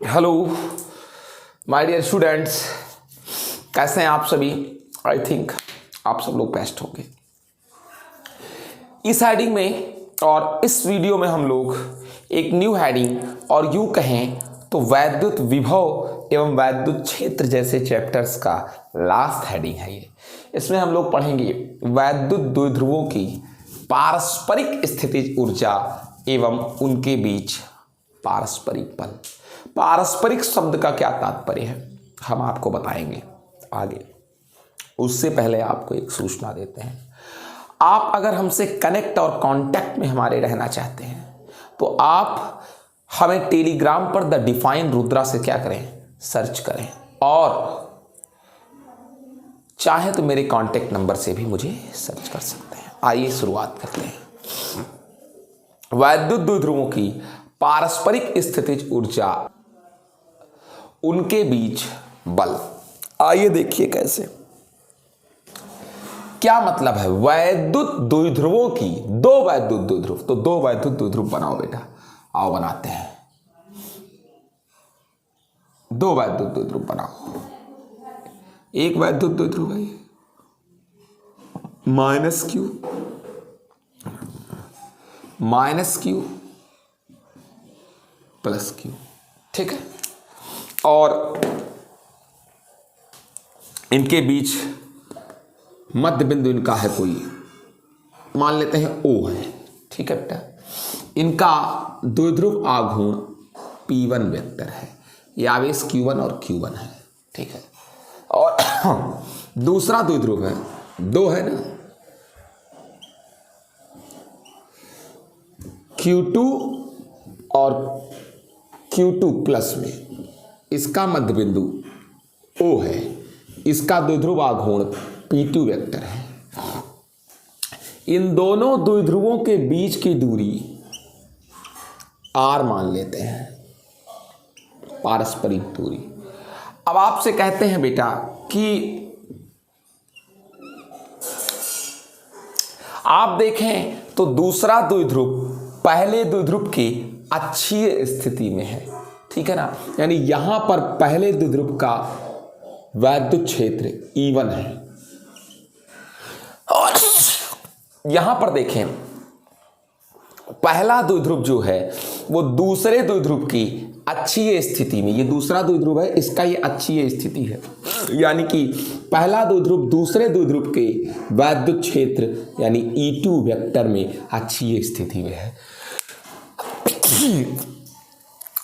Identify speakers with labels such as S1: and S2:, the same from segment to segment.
S1: Hello my dear students, कैसे हैं आप सभी। आई थिंक आप सब लोग बेस्ट होंगे। इस हेडिंग में और इस वीडियो में हम लोग एक न्यू हेडिंग और यूं कहें तो वैद्युत विभव एवं वैद्युत क्षेत्र जैसे चैप्टर्स का लास्ट हेडिंग है ये। इसमें हम लोग पढ़ेंगे वैद्युत द्विध्रुवों की पारस्परिक स्थितिज ऊर्जा एवं उनके बीच पारस्परिक बल। पारस्परिक शब्द का क्या तात्पर्य है हम आपको बताएंगे आगे। उससे पहले आपको एक सूचना देते हैं, आप अगर हमसे कनेक्ट और कांटेक्ट में हमारे रहना चाहते हैं तो आप हमें टेलीग्राम पर द डिफाइन रुद्रा से क्या करें, सर्च करें, और चाहे तो मेरे कांटेक्ट नंबर से भी मुझे सर्च कर सकते हैं। आइए शुरुआत करते हैं। वैद्युत द्विध्रुवों की पारस्परिक स्थितिज ऊर्जा, उनके बीच बल। आइए देखिए कैसे, क्या मतलब है वैद्युत द्विध्रुवों की। दो वैद्युत द्विध्रुव, तो दो वैद्युत द्विध्रुव बनाओ बेटा, आओ बनाते हैं। दो वैद्युत द्विध्रुव बनाओ। एक वैद्युत द्विध्रुव है माइनस क्यू प्लस क्यू, ठीक है। और इनके बीच मध्य बिंदु इनका है कोई, मान लेते हैं O है, ठीक है बेटा। इनका द्विध्रुव आघूर्ण P1 वेक्टर है, यह आवेश Q1 और Q1 है, ठीक है। और दूसरा द्विध्रुव है, दो है ना, Q2 और Q2 प्लस में इसका मध्य बिंदु O है, इसका द्विध्रुव आघूर्ण P2 वेक्टर है। इन दोनों द्विध्रुवों के बीच की दूरी R मान लेते हैं, पारस्परिक दूरी। अब आपसे कहते हैं बेटा कि आप देखें तो दूसरा द्विध्रुव पहले द्विध्रुव की अक्षीय स्थिति में है, ठीक है ना। यानी यहां पर पहले द्विध्रुव का वैद्युत क्षेत्र E1 है, और यहां पर देखें पहला द्विध्रुव जो है वो दूसरे द्विध्रुव की अक्षीय स्थिति में, ये दूसरा द्विध्रुव है, इसका ये अक्षीय स्थिति है। यानी कि पहला द्विध्रुव दूसरे द्विध्रुव के वैद्युत क्षेत्र यानी E2 वेक्टर में अक्षीय स्थिति में है।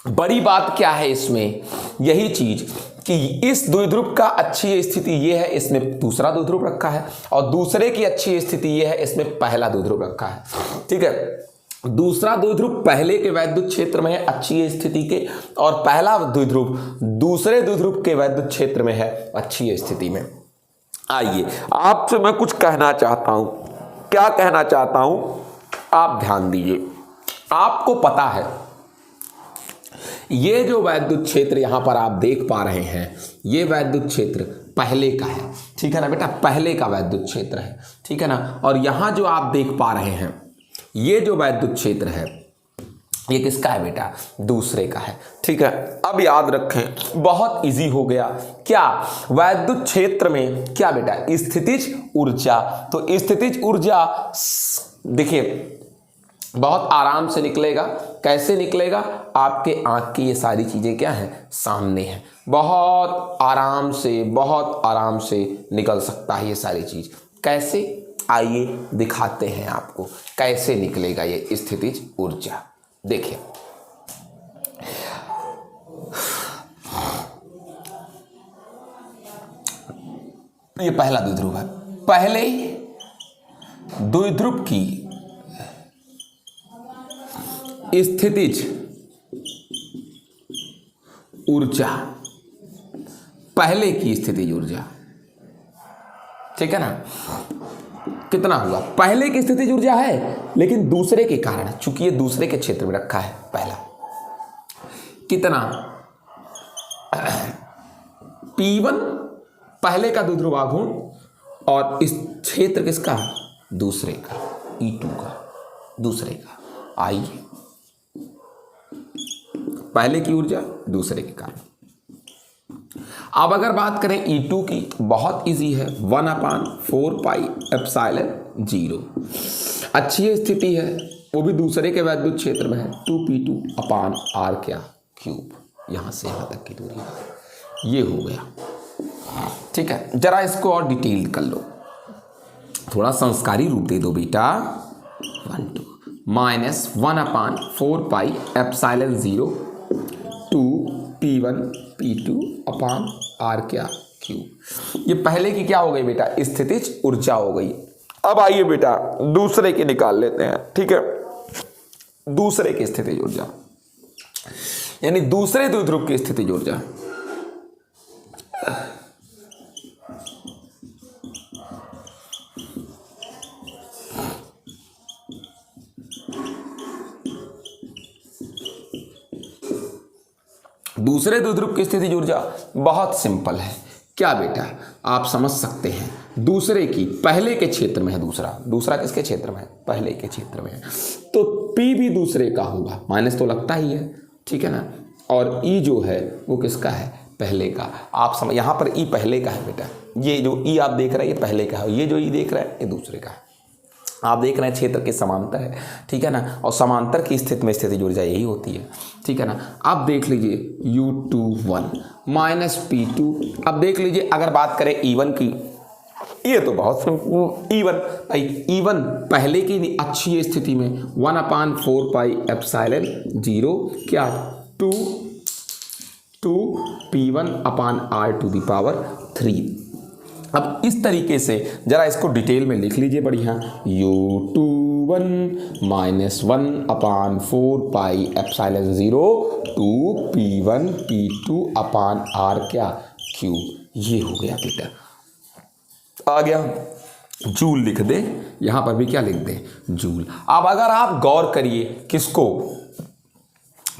S1: बड़ी बात क्या है इसमें, यही चीज कि इस द्विध्रुव का अक्षीय स्थिति ये है, इसमें दूसरा द्विध्रुव रखा है, और दूसरे की अक्षीय स्थिति ये है, इसमें पहला द्विध्रुव रखा है, ठीक है। दूसरा द्विध्रुव पहले के वैद्युत क्षेत्र में है अक्षीय स्थिति के, और पहला द्विध्रुव दूसरे द्विध्रुव के वैद्युत क्षेत्र में है अक्षीय स्थिति में। आइए आपसे मैं कुछ कहना चाहता हूं। क्या कहना चाहता हूं, आप ध्यान दीजिए। आपको पता है ये जो वैद्युत क्षेत्र यहां पर आप देख पा रहे हैं, ये वैद्युत क्षेत्र पहले का है, ठीक है ना बेटा, पहले का वैद्युत क्षेत्र है, ठीक है ना। और यहां जो आप देख पा रहे हैं ये जो वैद्युत क्षेत्र है ये किसका है बेटा, दूसरे का है, ठीक है। अब याद रखें, बहुत इजी हो गया। क्या वैद्युत क्षेत्र में क्या बेटा, स्थितिज ऊर्जा। तो स्थितिज ऊर्जा देखिए बहुत आराम से निकलेगा। कैसे निकलेगा, आपके आंख की ये सारी चीजें क्या हैं, सामने हैं। बहुत आराम से निकल सकता है ये सारी चीज। कैसे, आइए दिखाते हैं आपको कैसे निकलेगा ये स्थितिज ऊर्जा। देखिए ये पहला द्विध्रुव है, पहले द्विध्रुव की स्थितिज ऊर्जा, पहले की स्थितिज ऊर्जा, ठीक है ना। कितना हुआ, पहले की स्थितिज ऊर्जा है, लेकिन दूसरे के कारण, चूंकि ये दूसरे के क्षेत्र में रखा है पहला, कितना P1 पहले का द्विध्रुव आघूर्ण, और इस क्षेत्र किसका, दूसरे का, E2 का, दूसरे का। आइए पहले की ऊर्जा दूसरे के कारण। अब अगर बात करें E2 की, बहुत इजी है, 1/4πε0। अच्छी स्थिति है, वो भी दूसरे के वैद्युत क्षेत्र में है, 2p2/r क्या क्यूब, यहां से यहां तक की दूरी, ये हो गया। ठीक है, जरा इसको और डिटेल कर लो, थोड़ा संस्कारी रूप दे दो बेटा। 1/4πε0 2p1p2/r क्या क्यूब, ये पहले की क्या हो गई बेटा, स्थितिज ऊर्जा हो गई। अब आइए बेटा दूसरे के निकाल लेते हैं। ठीक है, दूसरे की स्थितिज ऊर्जा यानी दूसरे द्विध्रुव की स्थितिज ऊर्जा। दूसरे द्विध्रुव की स्थितिज ऊर्जा बहुत सिंपल है। क्या बेटा, आप समझ सकते हैं, दूसरे की पहले के क्षेत्र में है, दूसरा किसके क्षेत्र में है, पहले के क्षेत्र में है, तो P भी दूसरे का होगा, माइनस तो लगता ही है। ठीक है ना, और E जो है वो किसका है, पहले का। आप समझ, यहाँ पर E पहले का है बेटा, ये जो E आप देख रहे हैं ये पहले का है, ये जो E देख रहे हैं ये दूसरे का है। आप देख रहे हैं क्षेत्र के समांतर है। ठीक है ना, और समांतर की स्थिति में स्थितिज ऊर्जा यही होती है। ठीक है ना, अब देख लीजिए U21 -P2। अब देख लीजिए अगर बात करें E1 की, ये तो बहुत E1 पहले की अच्छी स्थिति में 1/4πε0 क्या 2p1/r⁴। अब इस तरीके से जरा इसको डिटेल में लिख लीजिए बढ़िया, U21 -1/4πε0 2p1p2/r क्या क्यूब, ये हो गया बेटा। आ गया, जूल लिख दे, यहां पर भी क्या लिख दे, जूल। अब अगर आप गौर करिए किसको,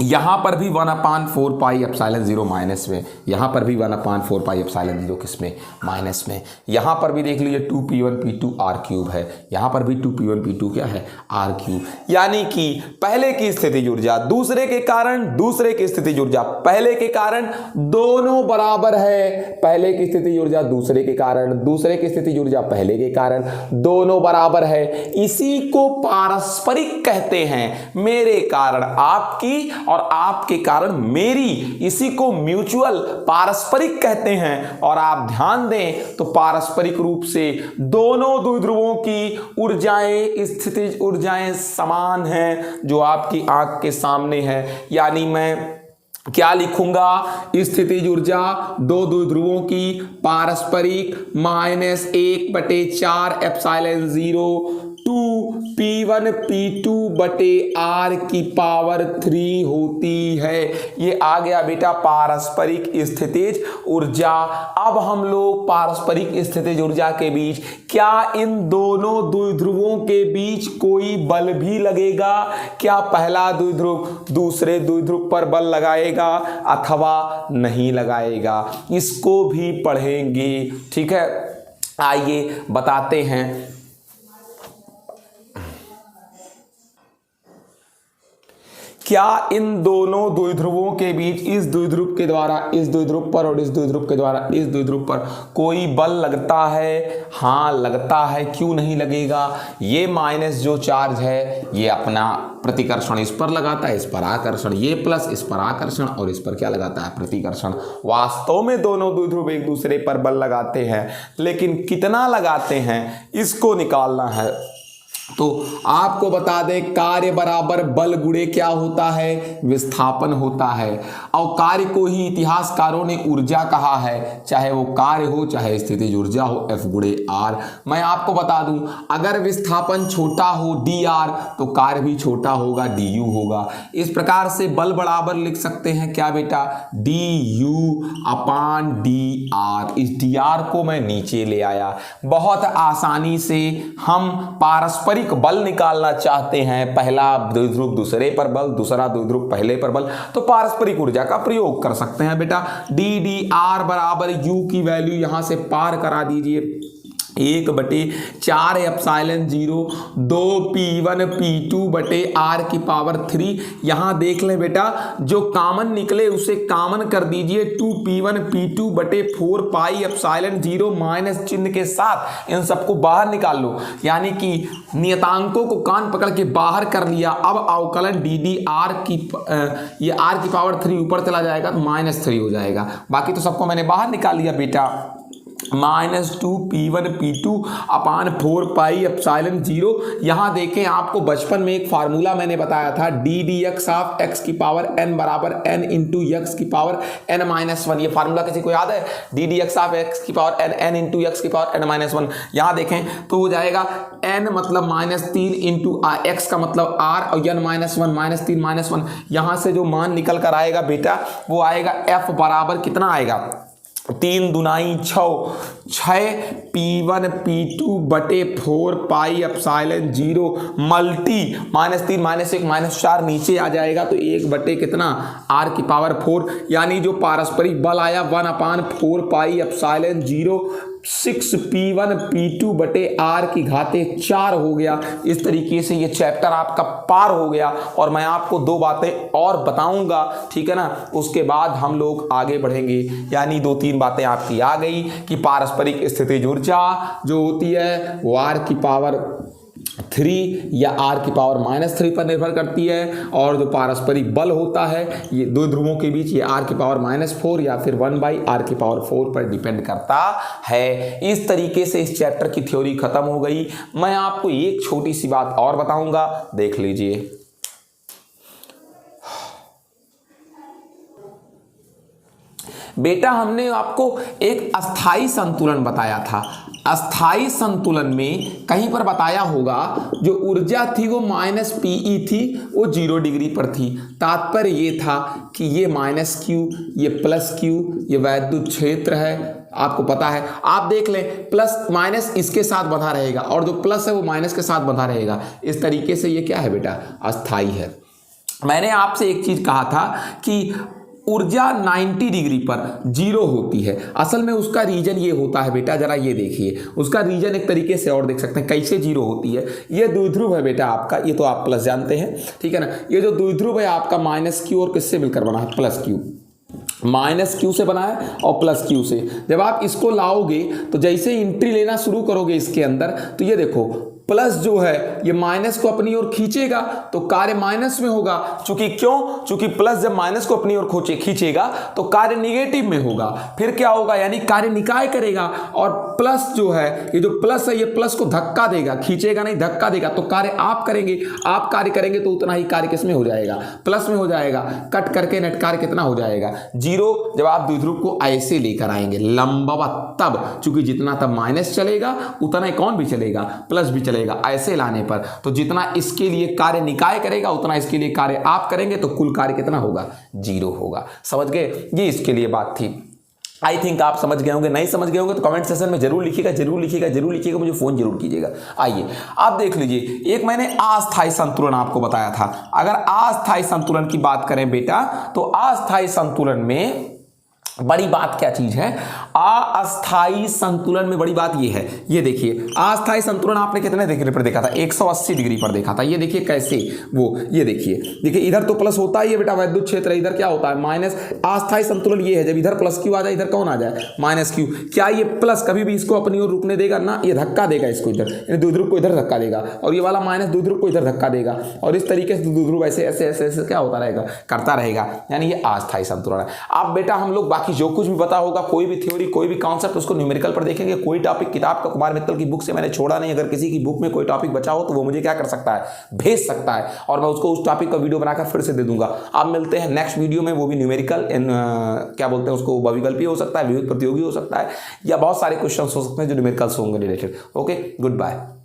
S1: यहां पर भी 1/4πε0 माइनस में, यहां पर भी 1/4πε0 किसमें, माइनस में। यहां पर भी देख लीजिए 2p1p2r³ है, यहां पर भी 2p1p2 क्या है, r³। यानी कि पहले की स्थितिज ऊर्जा दूसरे के कारण, दूसरे की स्थितिज ऊर्जा पहले के कारण, दोनों बराबर है। पहले की स्थितिज ऊर्जा दूसरे के कारण, दूसरे की स्थितिज ऊर्जा पहले के कारण, दोनों बराबर है। इसी को पारस्परिक कहते हैं, मेरे कारण आपकी और आपके कारण मेरी, इसी को म्यूचुअल पारस्परिक कहते हैं। और आप ध्यान दें तो पारस्परिक रूप से दोनों द्विध्रुवों की ऊर्जाएं, स्थितिज ऊर्जाएं समान हैं, जो आपकी आंख के सामने है। यानी मैं क्या लिखूंगा, स्थितिज ऊर्जा दो द्विध्रुवों की पारस्परिक -1/4ε0 2p1p2/r³ होती है। ये आ गया बेटा पारस्परिक स्थितिज ऊर्जा। अब हम लोग पारस्परिक स्थितिज ऊर्जा के बीच, क्या इन दोनों द्विध्रुवों के बीच कोई बल भी लगेगा, क्या पहला द्विध्रुव दूसरे द्विध्रुव पर बल लगाएगा अथवा नहीं लगाएगा, इसको भी पढ़ेंगे। ठीक है, आइए बताते हैं। क्या इन दोनों द्विध्रुवों के बीच, इस द्विध्रुव के द्वारा इस द्विध्रुव पर और इस द्विध्रुव के द्वारा इस द्विध्रुव पर कोई बल लगता है? हाँ लगता है। क्यों नहीं लगेगा? ये माइनस जो चार्ज है ये अपना प्रतिकर्षण इस पर लगाता है, इस पर आकर्षण, ये प्लस इस पर आकर्षण और इस पर क्या लगाता है? प्रतिकर्षण। वास्तव में दोनों द्विध्रुव एक दूसरे पर बल लगाते हैं, लेकिन कितना लगाते हैं इसको निकालना है। तो आपको बता दें, कार्य बराबर बल गुणे क्या होता है? विस्थापन होता है। और कार्य को ही इतिहासकारों ने ऊर्जा कहा है, चाहे वो कार्य हो चाहे स्थितिज ऊर्जा हो, F गुणे R। मैं आपको बता दूं, अगर विस्थापन छोटा हो dr तो कार्य भी छोटा होगा, du होगा। इस प्रकार से बल बराबर लिख सकते हैं क्या बेटा? du/dr। इस dr को मैं नीचे ले आया। बहुत आसानी से हम पारस्परिक बल निकालना चाहते हैं, पहला द्विध्रुव दूसरे पर बल, दूसरा द्विध्रुव पहले पर बल, तो पारस्परिक ऊर्जा का प्रयोग कर सकते हैं बेटा। ddr बराबर u की वैल्यू यहां से पार करा दीजिए, 1/4 एप्सिलॉन 0 2p1 p2 बटे r की पावर 3। यहाँ देख लें बेटा, जो कॉमन निकले उसे कॉमन कर दीजिए, 2p1 p2 बटे 4 पाई एप्सिलॉन 0 माइनस चिन्ह के साथ इन सबको बाहर निकाल लो, यानी कि नियतांकों को कान पकड़ के बाहर कर लिया। अब अवकलन डी डी आर की ये r की पावर 3 ऊपर चला जाएगा तो -3 हो जाएगा। बाकी तो सबको मैंने बाहर निकाल लिया बेटा, -2p1 p2 अपान 4 पाई एप्सिलॉन 0। यहाँ देखें, आपको बचपन में एक फार्मूला मैंने बताया था, D D x of x की पावर n बराबर n इंटू एक्स की पावर n-1। ये फार्मूला किसी को याद है? D D x of x की पावर n इंटू एक्स की पावर n-1। यहाँ देखें तो हो जाएगा n मतलब -3 इंटू एक्स का मतलब r और n-1 -3 -1। यहाँ से जो मान निकल कर आएगा बेटा वो आएगा f बराबर कितना आएगा, 3 दूनाई 6 p1 p2 बटे 4 पाई एप्सिलॉन 0 मल्टी -3 -1 -4 नीचे आ जाएगा तो 1 बटे कितना r की पावर 4, यानी जो पारस्परिक बल आया 1/4 पाई एप्सिलॉन 0 6p1 p2 बटे r की घाते 4 हो गया। इस तरीके से ये चैप्टर आपका पार हो गया और मैं आपको 2 बातें और बताऊंगा, ठीक है ना। उसके बाद हम लोग आगे बढ़ेंगे, यानी 2-3 बातें आपकी आ गई कि पारस्परिक स्थितिज ऊर्जा जो होती है वो r की पावर 3 या r की पावर -3 पर निर्भर करती है, और जो पारस्परिक बल होता है ये दो ध्रुवों के बीच ये r की पावर -4 या फिर 1/r की पावर 4 पर डिपेंड करता है। इस तरीके से इस चैप्टर की थ्योरी खत्म हो गई। मैं आपको एक छोटी सी बात और बताऊंगा, देख लीजिए। बेटा हमने आपको एक अस्थाई संतुलन बताया था। अस्थाई संतुलन में कहीं पर बताया होगा जो ऊर्जा थी वो -Pe थी, वो 0 डिग्री पर थी। तात्पर्य ये था कि ये -Q ये +Q ये वैद्युत क्षेत्र है, आपको पता है। आप देख लें प्लस माइनस इसके साथ बंधा रहेगा और जो प्लस है वो माइनस के साथ बंधा रहेगा। इस तरीके से ये क्या है बेटा, अस्थाई है। मैंने आपसे एक चीज कहा था कि ऊर्जा 90 डिग्री पर 0 होती है। असल में उसका रीजन ये होता है बेटा, जरा ये देखिए, उसका रीजन एक तरीके से और देख सकते हैं कैसे 0 होती है। ये द्विध्रुव है बेटा आपका, ये तो आप प्लस जानते हैं, ठीक है ना। ये जो द्विध्रुव है आपका -Q और किससे मिलकर बना है, +Q। -Q से बना है और +Q से। जब आप इसको लाओगे तो जैसे एंट्री लेना शुरू करोगे इसके अंदर, तो ये देखो प्लस जो है ये माइनस को अपनी ओर खींचेगा तो कार्य माइनस में होगा। चूंकि क्यों, चूंकि प्लस जब माइनस को अपनी ओर खींचेगा तो कार्य निगेटिव में होगा। फिर क्या होगा, यानी कार्य निकाय करेगा, और प्लस जो है ये जो प्लस है ये प्लस को धक्का देगा, खींचेगा नहीं धक्का देगा। तो कार्य आप करेंगे, आप कार्य करेंगे तो उतना ही कार्य किसमें हो जाएगा, प्लस में हो जाएगा। कट करके नेट कार्य कितना हो जाएगा, 0। जब आप द्विध्रुव को ऐसे लेकर आएंगे लंबवत, तब चूंकि जितना तब माइनस चलेगा उतना ही कौन भी चलेगा, प्लस भी चलेगा। ऐसे लाने पर तो जितना इसके लिए कार्य निकाय करेगा उतना इसके लिए कार्य आप करेंगे, तो कुल कार्य कितना होगा, 0 होगा। समझ गए, ये इसके लिए बात थी। आई थिंक आप समझ गए होंगे, नहीं समझ गए होंगे तो कमेंट सेक्शन में जरूर लिखिएगा, जरूर लिखिएगा, जरूर लिखिएगा, मुझे फोन जरूर कीजिएगा। आइए आप देख लीजिए, एक मैंने अस्थायी संतुलन आपको बताया था। अगर अस्थायी संतुलन की बात करें बेटा, तो अस्थायी संतुलन में बड़ी बात क्या चीज है, अस्थायी संतुलन में बड़ी बात ये है। ये देखिए अस्थायी संतुलन आपने कितने डिग्री पर देखा था, 180 डिग्री पर देखा था। ये देखिए कैसे, वो ये देखिए इधर तो प्लस होता ही है बेटा, वैद्युत क्षेत्र, इधर क्या होता है माइनस। अस्थायी संतुलन ये है जब इधर +Q आ जाए, इधर कौन आ जाए, -Q। क्या ये प्लस कभी भी इसको अपनी ओर रुकने देगा ना, ये धक्का देगा इसको इधर, द्विध्रुव को इधर धक्का देगा, और ये वाला माइनस द्विध्रुव को इधर धक्का देगा, और इस तरीके से द्विध्रुव ऐसे ऐसे ऐसे ऐसे क्या होता रहेगा, करता रहेगा। यानी ये अस्थायी संतुलन है। अब बेटा हम लोग बाकी जो कुछ भी पता होगा, कोई भी थ्योरी कोई भी कॉन्सेप्ट, उसको न्यूमेरिकल पर देखेंगे। कोई टॉपिक किताब का कुमार मित्तल की बुक से मैंने छोड़ा नहीं। अगर किसी की बुक में कोई टॉपिक बचा हो तो वो मुझे क्या कर सकता है, भेज सकता है, और मैं उसको उस टॉपिक का वीडियो बनाकर फिर से दे दूंगा। अब मिलते हैं नेक्स्ट वीडियो में, वो भी न्यूमेरिकल क्या बोलते हैं उसको, बहुविकल्पी हो सकता है, विविध प्रतियोगी हो सकता है, या बहुत सारे क्वेश्चन हो सकते हैं जो न्यूमेरिकल से होंगे रिलेटेड। Okay, good bye.